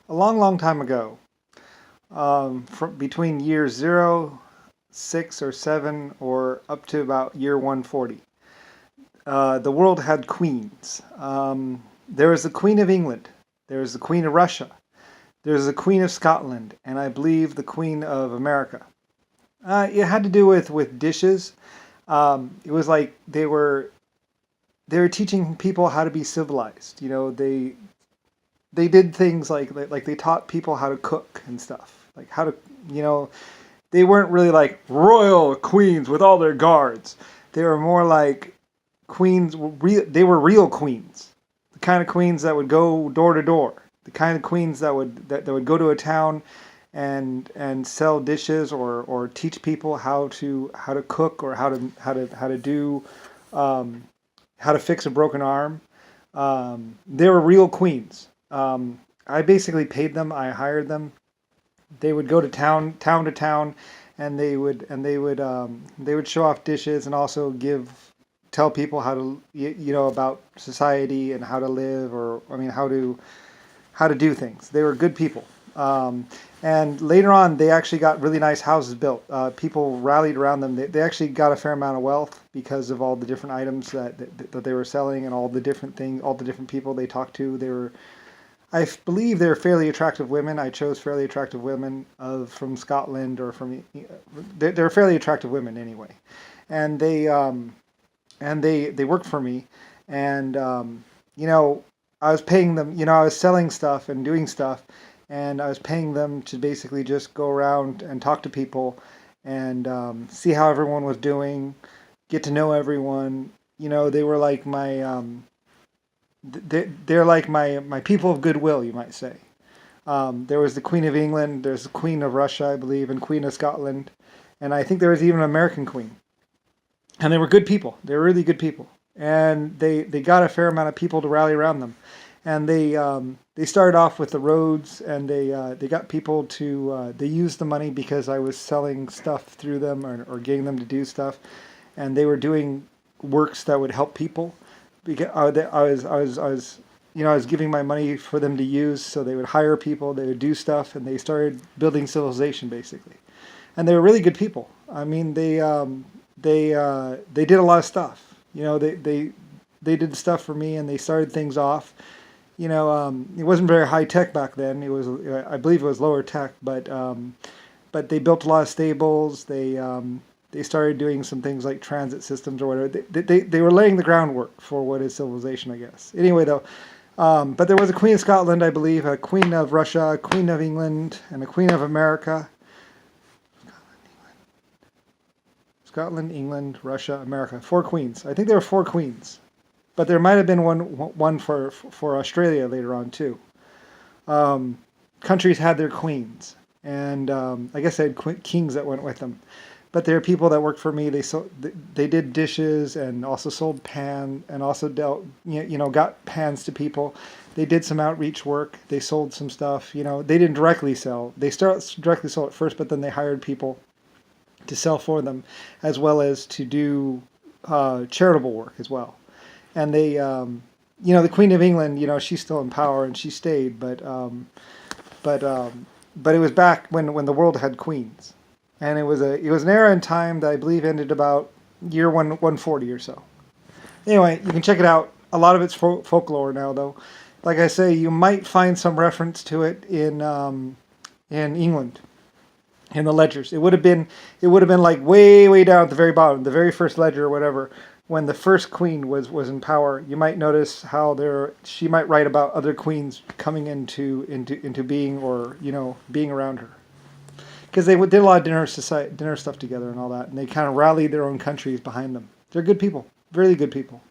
A long, long time ago, from between years 0, 6, or 7, or up to about year 140, the world had queens. There was the Queen of England, there was the Queen of Russia, there was the Queen of Scotland, and I believe the Queen of America. It had to do with dishes. It was like they were teaching people how to be civilized. They did things like they taught people how to cook and stuff, like how to you know they weren't really like royal queens with all their guards. They were more like queens. They were real queens, the kind of queens that would go door to door, the kind of queens that would go to a town and sell dishes or teach people how to cook or how to do how to fix a broken arm. They were real queens. I basically paid them. I hired them. They would go to town to town, and they would show off dishes and also tell people how to about society and how to live, or I mean how to do things. They were good people. And later on, they actually got really nice houses built. People rallied around them. They actually got a fair amount of wealth because of all the different items that they were selling and all the different things, all the different people they talked to. I believe they're fairly attractive women. I chose fairly attractive women from Scotland or from. They're fairly attractive women anyway, and they worked for me, and I was paying them. I was selling stuff and doing stuff, and I was paying them to basically just go around and talk to people, and see how everyone was doing, get to know everyone. They were like they're like my people of goodwill, you might say. There was the Queen of England, there's the Queen of Russia, I believe, and Queen of Scotland, and I think there was even an American queen. And they were good people. They were really good people, and they got a fair amount of people to rally around them. And they started off with the roads, and they got people to they used the money because I was selling stuff through them or getting them to do stuff, and they were doing works that would help people. Because I was giving my money for them to use, so they would hire people, they would do stuff, and they started building civilization basically. And they were really good people. I mean, they did a lot of stuff. They did stuff for me, and they started things off. It wasn't very high tech back then. It was, I believe, it was lower tech, but they built a lot of stables. They started doing some things like transit systems or whatever. They were laying the groundwork for what is civilization, I guess. Anyway, though, but there was a Queen of Scotland, I believe, a Queen of Russia, a Queen of England, and a Queen of America. Scotland, England, Russia, America. 4 queens. I think there were 4 queens, but there might have been one for Australia later on too. Countries had their queens, and I guess they had kings that went with them. But there are people that worked for me. They did dishes and also sold pan and also dealt got pans to people. They did some outreach work. They sold some stuff. They didn't directly sell. They directly sold at first, but then they hired people to sell for them, as well as to do charitable work as well. And the Queen of England, she's still in power and she stayed, but it was back when the world had queens. And it was an era in time that I believe ended about year 140 or so. Anyway, you can check it out. A lot of it's folklore now, though. Like I say, you might find some reference to it in England, in the ledgers. It would have been like way down at the very bottom, the very first ledger or whatever, when the first queen was in power. You might notice how she might write about other queens coming into being, or being around her. Because they did a lot of dinner stuff together and all that, and they kind of rallied their own countries behind them. They're good people, really good people.